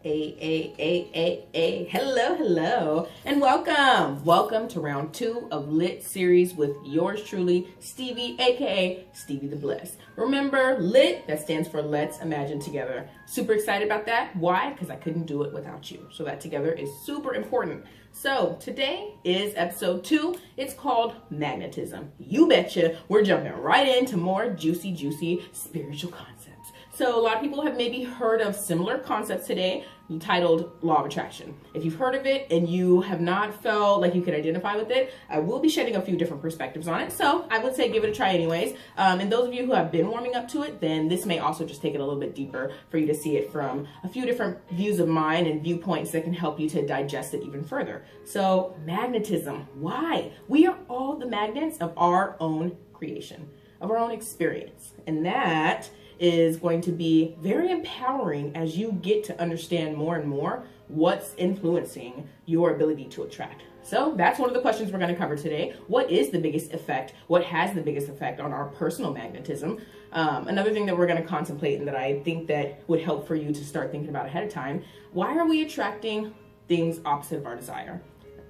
Hello, hello, and welcome. Welcome to round 2 of Lit series with yours truly, Stevie, aka Stevie the Blessed. Remember, Lit, that stands for Let's Imagine Together. Super excited about that. Why? Because I couldn't do it without you. So that together is super important. So today is episode 2. It's called Magnetism. You betcha, we're jumping right into more juicy spiritual concepts. So a lot of people have maybe heard of similar concepts today titled Law of Attraction. If you've heard of it and you have not felt like you can identify with it, I will be shedding a few different perspectives on it. So I would say give it a try anyways. And those of you who have been warming up to it, then this may also just take it a little bit deeper for you to see it from a few different views of mine and viewpoints that can help you to digest it even further. So magnetism, why? We are all the magnets of our own creation, of our own experience. And that is going to be very empowering as you get to understand more and more what's influencing your ability to attract. So that's one of the questions we're going to cover today. What is the biggest effect? What has the biggest effect on our personal magnetism? Another thing that we're going to contemplate and that I think that would help for you to start thinking about ahead of time, why are we attracting things opposite of our desire?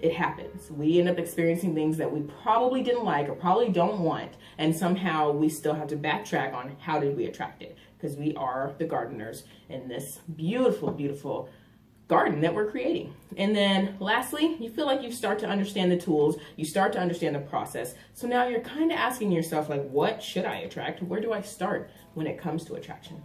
It happens. We end up experiencing things that we probably didn't like or probably don't want, and somehow we still have to backtrack on how did we attract it, because we are the gardeners in this beautiful garden that we're creating. And then lastly, you feel like you start to understand the tools, you start to understand the process. So now you're kind of asking yourself, like, what should I attract? Where do I start when it comes to attraction?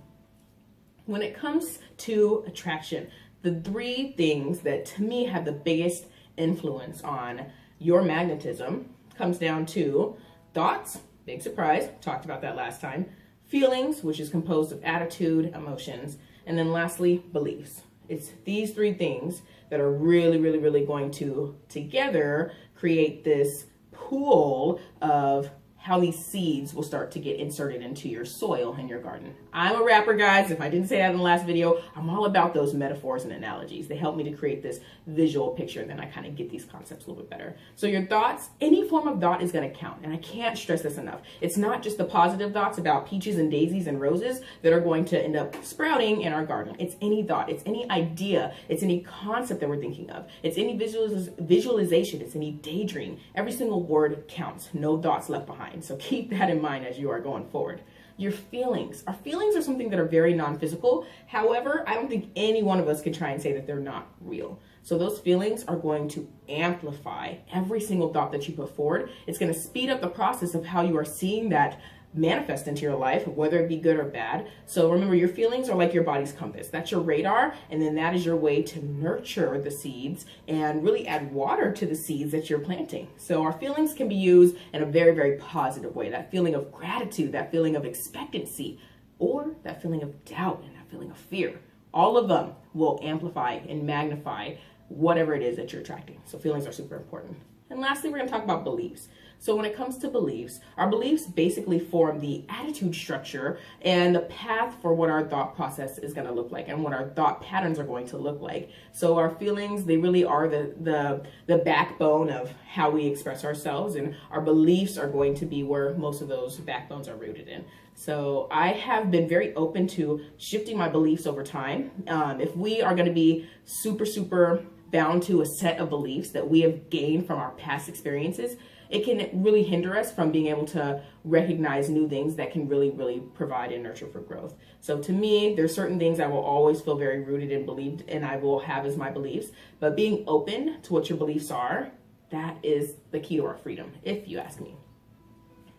When it comes to attraction, the 3 things that to me have the biggest influence on your magnetism comes down to thoughts, big surprise, talked about that last time, feelings, which is composed of attitude, emotions, and then lastly, beliefs. It's these 3 things that are really going to together create this pool of how these seeds will start to get inserted into your soil in your garden. I'm a rapper, guys. If I didn't say that in the last video, I'm all about those metaphors and analogies. They help me to create this visual picture, and then I kind of get these concepts a little bit better. So your thoughts, any form of thought is going to count, and I can't stress this enough. It's not just the positive thoughts about peaches and daisies and roses that are going to end up sprouting in our garden. It's any thought, it's any idea, it's any concept that we're thinking of, it's any visualization, it's any daydream. Every single word counts, no thoughts left behind. So keep that in mind as you are going forward. Your feelings. Our feelings are something that are very non-physical. However, I don't think any one of us can try and say that they're not real. So those feelings are going to amplify every single thought that you put forward. It's going to speed up the process of how you are seeing that manifest into your life, whether it be good or bad. So remember, your feelings are like your body's compass. That's your radar, and then that is your way to nurture the seeds and really add water to the seeds that you're planting. So our feelings can be used in a very positive way. That feeling of gratitude, that feeling of expectancy, or that feeling of doubt and that feeling of fear. All of them will amplify and magnify whatever it is that you're attracting. So feelings are super important. And lastly, we're going to talk about beliefs. So when it comes to beliefs, our beliefs basically form the attitude structure and the path for what our thought process is going to look like and what our thought patterns are going to look like. So our feelings, they really are the backbone of how we express ourselves, and our beliefs are going to be where most of those backbones are rooted in. So I have been very open to shifting my beliefs over time. If we are going to be super bound to a set of beliefs that we have gained from our past experiences, it can really hinder us from being able to recognize new things that can really provide and nurture for growth. So to me, there's certain things I will always feel very rooted and believed and I will have as my beliefs, but being open to what your beliefs are, that is the key to our freedom, if you ask me.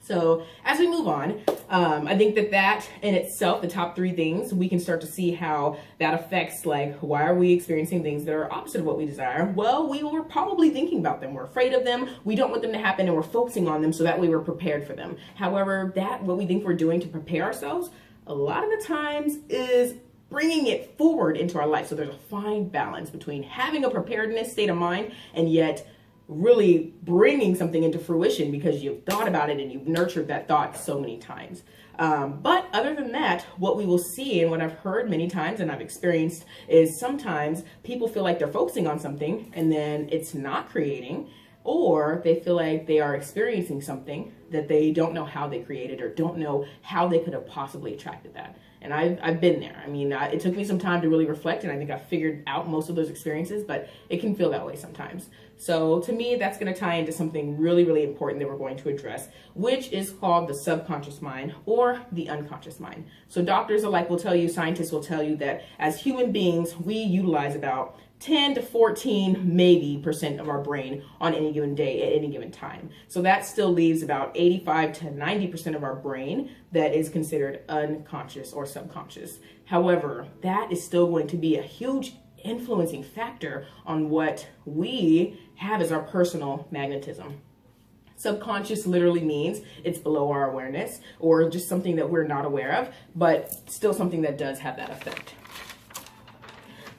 So as we move on, I think that in itself, the top 3 things, we can start to see how that affects, like, why are we experiencing things that are opposite of what we desire? Well, we were probably thinking about them. We're afraid of them. We don't want them to happen, and we're focusing on them so that way we're prepared for them. However, what we think we're doing to prepare ourselves, a lot of the times is bringing it forward into our life. So there's a fine balance between having a preparedness state of mind and yet really bringing something into fruition because you've thought about it and you've nurtured that thought so many times. But other than that, what we will see and what I've heard many times and I've experienced is sometimes people feel like they're focusing on something and then it's not creating, or they feel like they are experiencing something that they don't know how they created or don't know how they could have possibly attracted that. And I've been there. I mean, it took me some time to really reflect, and I think I figured out most of those experiences, but it can feel that way sometimes. So to me, that's going to tie into something really, really important that we're going to address, which is called the subconscious mind or the unconscious mind. So doctors alike will tell you, scientists will tell you that as human beings, we utilize about 10 to 14 maybe % of our brain on any given day at any given time. So that still leaves about 85 to 90% of our brain that is considered unconscious or subconscious. However, that is still going to be a huge influencing factor on what we have as our personal magnetism. Subconscious literally means it's below our awareness, or just something that we're not aware of, but still something that does have that effect.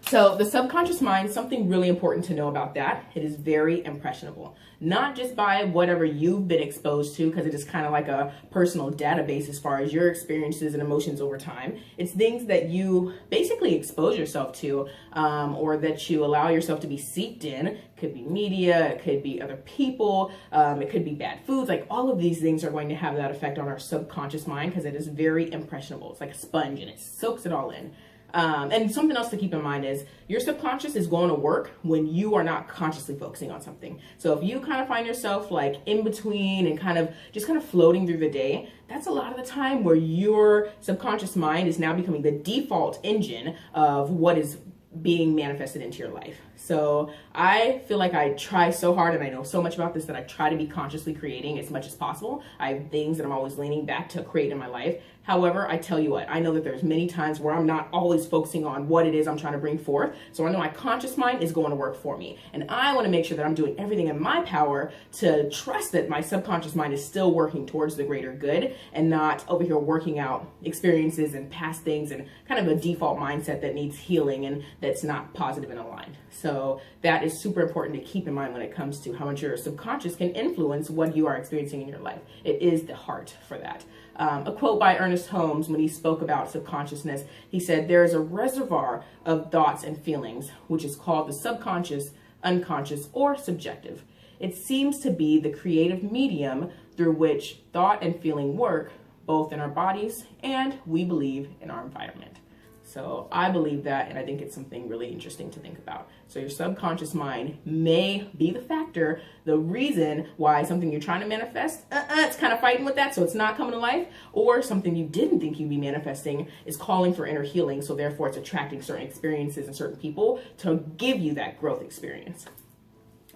So the subconscious mind, something really important to know about that, it is very impressionable. Not just by whatever you've been exposed to, because it is kind of like a personal database as far as your experiences and emotions over time. It's things that you basically expose yourself to, or that you allow yourself to be seeped in. It could be media, it could be other people, it could be bad foods. Like all of these things are going to have that effect on our subconscious mind because it is very impressionable. It's like a sponge and it soaks it all in. And something else to keep in mind is your subconscious is going to work when you are not consciously focusing on something. So if you kind of find yourself like in between and kind of floating through the day, that's a lot of the time where your subconscious mind is now becoming the default engine of what is being manifested into your life. So I feel like I try so hard, and I know so much about this, that I try to be consciously creating as much as possible. I have things that I'm always leaning back to create in my life. However, I tell you what, I know that there's many times where I'm not always focusing on what it is I'm trying to bring forth. So I know my conscious mind is going to work for me. And I want to make sure that I'm doing everything in my power to trust that my subconscious mind is still working towards the greater good and not over here working out experiences and past things and kind of a default mindset that needs healing and that's not positive and aligned. So that is super important to keep in mind when it comes to how much your subconscious can influence what you are experiencing in your life. It is the heart for that. A quote by Ernest Holmes, when he spoke about subconsciousness, he said, "There is a reservoir of thoughts and feelings, which is called the subconscious, unconscious, or subjective. It seems to be the creative medium through which thought and feeling work, both in our bodies and, we believe, in our environment." So I believe that, and I think it's something really interesting to think about. So your subconscious mind may be the factor, the reason why something you're trying to manifest, it's kind of fighting with that, so it's not coming to life, or something you didn't think you'd be manifesting is calling for inner healing, so therefore it's attracting certain experiences and certain people to give you that growth experience.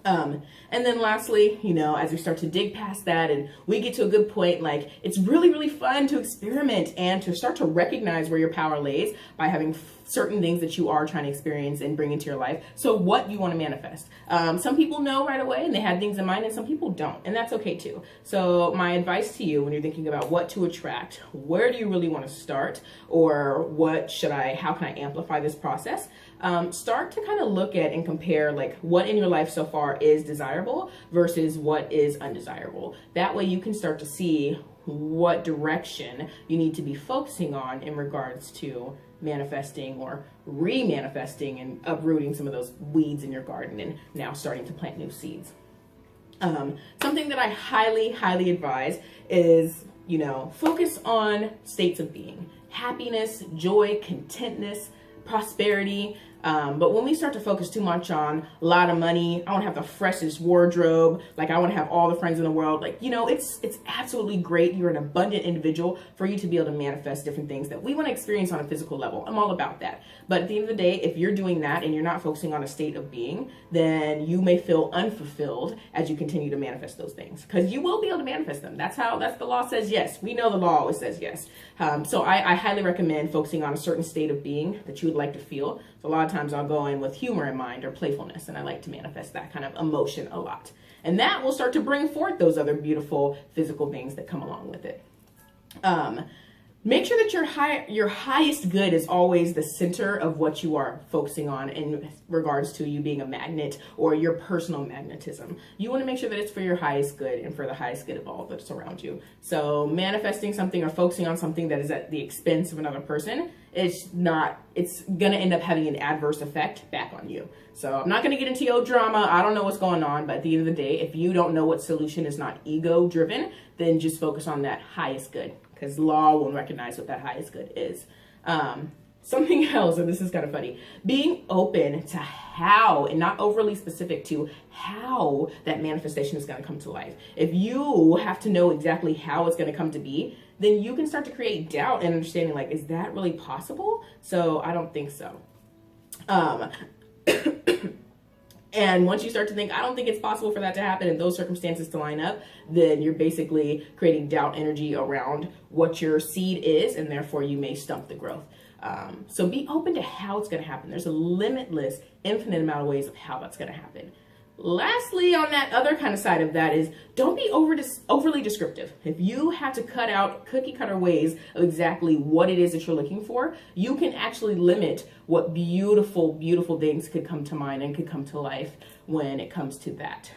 And then lastly, you know, as we start to dig past that and we get to a good point, like it's really, really fun to experiment and to start to recognize where your power lays by having certain things that you are trying to experience and bring into your life. So what you want to manifest. Some people know right away and they had things in mind, and some people don't, and that's okay too. So my advice to you when you're thinking about what to attract, where do you really want to start, or how can I amplify this process? Start to kind of look at and compare like what in your life so far is desirable versus what is undesirable. That way you can start to see what direction you need to be focusing on in regards to manifesting or re-manifesting and uprooting some of those weeds in your garden and now starting to plant new seeds. Something that I highly, highly advise is, you know, focus on states of being, happiness, joy, contentness, prosperity. But when we start to focus too much on a lot of money, I want to have the freshest wardrobe, like I want to have all the friends in the world, like, you know, it's absolutely great. You're an abundant individual for you to be able to manifest different things that we want to experience on a physical level. I'm all about that. But at the end of the day, if you're doing that and you're not focusing on a state of being, then you may feel unfulfilled as you continue to manifest those things, because you will be able to manifest them. That's the law says yes. We know the law always says yes. So I highly recommend focusing on a certain state of being that you would like to feel. So a lot of times I'll go in with humor in mind or playfulness, and I like to manifest that kind of emotion a lot. And that will start to bring forth those other beautiful physical things that come along with it. Make sure that your highest good is always the center of what you are focusing on in regards to you being a magnet or your personal magnetism. You want to make sure that it's for your highest good and for the highest good of all that's around you. So manifesting something or focusing on something that is at the expense of another person, it's going to end up having an adverse effect back on you. So I'm not going to get into your drama. I don't know what's going on, but at the end of the day, if you don't know what solution is not ego driven, then just focus on that highest good, because law won't recognize what that highest good is. Something else, and this is kind of funny, being open to how, and not overly specific to how that manifestation is going to come to life. If you have to know exactly how it's going to come to be, then you can start to create doubt and understanding, like, is that really possible? So I don't think so. And once you start to think, I don't think it's possible for that to happen and those circumstances to line up, then you're basically creating doubt energy around what your seed is, and therefore you may stump the growth. So be open to how it's going to happen. There's a limitless, infinite amount of ways of how that's going to happen. Lastly, on that other kind of side of that is, don't be overly descriptive. If you have to cut out cookie cutter ways of exactly what it is that you're looking for, you can actually limit what beautiful, beautiful things could come to mind and could come to life when it comes to that.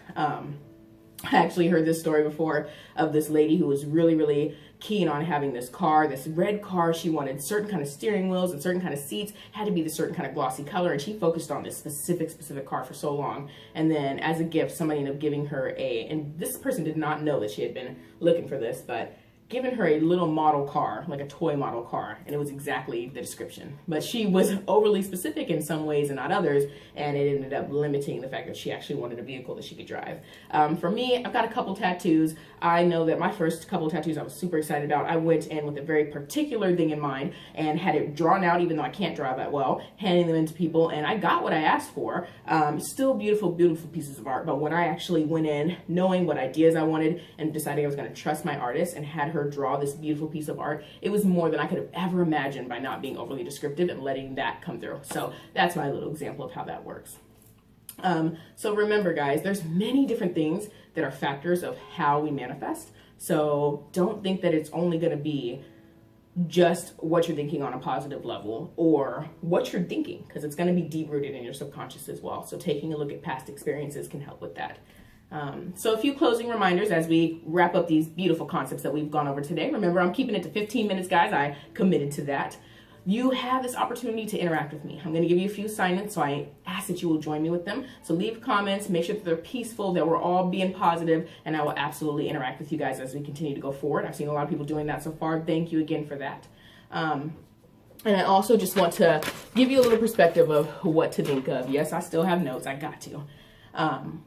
I actually heard this story before of this lady who was really, really keen on having this car, this red car. She wanted certain kind of steering wheels and certain kind of seats, had to be the certain kind of glossy color, and she focused on this specific car for so long. And then as a gift, somebody ended up giving her and this person did not know that she had been looking for this, but given her a little model car, like a toy model car, and it was exactly the description. But she was overly specific in some ways and not others, and it ended up limiting the fact that she actually wanted a vehicle that she could drive. For me, I've got a couple tattoos. I know that my first couple tattoos I was super excited about. I went in with a very particular thing in mind and had it drawn out, even though I can't draw that well, handing them into people, and I got what I asked for. Still beautiful, beautiful pieces of art, but when I actually went in knowing what ideas I wanted and deciding I was going to trust my artist and had her draw this beautiful piece of art, it was more than I could have ever imagined by not being overly descriptive and letting that come through. So that's my little example of how that works. So remember, guys, there's many different things that are factors of how we manifest. So don't think that it's only going to be just what you're thinking on a positive level or what you're thinking, because it's going to be deep rooted in your subconscious as well. So taking a look at past experiences can help with that. So a few closing reminders as we wrap up these beautiful concepts that we've gone over today. Remember, I'm keeping it to 15 minutes, guys. I committed to that. You have this opportunity to interact with me. I'm going to give you a few assignments, so I ask that you will join me with them. So leave comments, make sure that they're peaceful, that we're all being positive, and I will absolutely interact with you guys as we continue to go forward. I've seen a lot of people doing that so far. Thank you again for that. And I also just want to give you a little perspective of what to think of. Yes, I still have notes. I got to.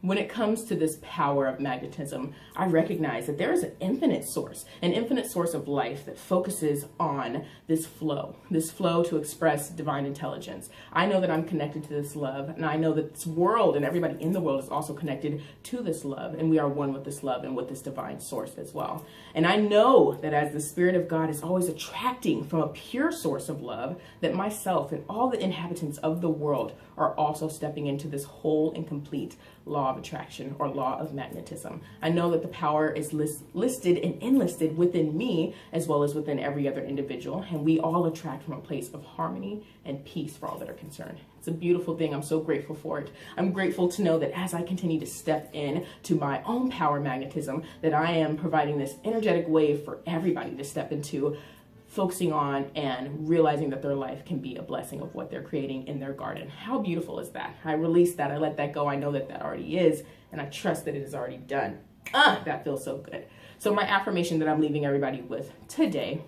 When it comes to this power of magnetism, I recognize that there is an infinite source of life that focuses on this flow to express divine intelligence. I know that I'm connected to this love, and I know that this world and everybody in the world is also connected to this love, and we are one with this love and with this divine source as well. And I know that as the Spirit of God is always attracting from a pure source of love, that myself and all the inhabitants of the world are also stepping into this whole and complete law of attraction or law of magnetism. I know that the power is listed and enlisted within me as well as within every other individual, and we all attract from a place of harmony and peace for all that are concerned. It's a beautiful thing. I'm so grateful for it. I'm grateful to know that as I continue to step in to my own power magnetism, that I am providing this energetic wave for everybody to step into, focusing on and realizing that their life can be a blessing of what they're creating in their garden. How beautiful is that? I release that. I let that go. I know that that already is, and I trust that it is already done. That feels so good. So my affirmation that I'm leaving everybody with today,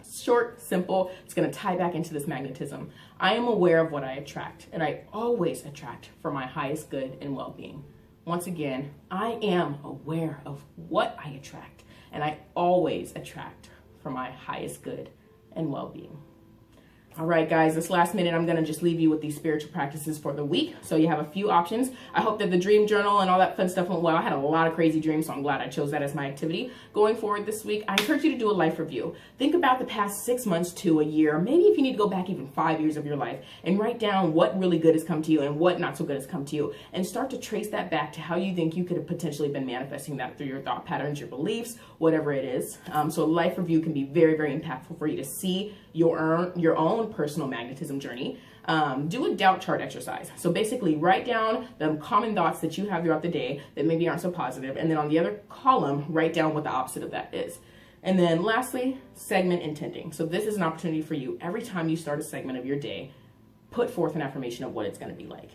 short, simple, it's going to tie back into this magnetism. I am aware of what I attract, and I always attract for my highest good and well-being. Once again, I am aware of what I attract, and I always attract for my highest good and well-being. All right, guys, this last minute, I'm going to just leave you with these spiritual practices for the week. So you have a few options. I hope that the dream journal and all that fun stuff went well. I had a lot of crazy dreams, so I'm glad I chose that as my activity. Going forward this week, I encourage you to do a life review. Think about the past 6 months to a year, maybe if you need to go back even 5 years of your life, and write down what really good has come to you and what not so good has come to you, and start to trace that back to how you think you could have potentially been manifesting that through your thought patterns, your beliefs, whatever it is. So a life review can be very, very impactful for you to see your own personal magnetism journey. Do a doubt chart exercise. So basically write down the common thoughts that you have throughout the day that maybe aren't so positive, and then on the other column, write down what the opposite of that is. And then lastly, segment intending. So this is an opportunity for you every time you start a segment of your day, put forth an affirmation of what it's going to be like.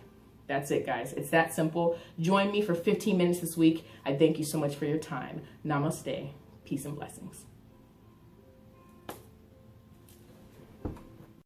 That's it, guys. It's that simple. Join me for 15 minutes this week. I thank you so much for your time. Namaste. Peace and blessings.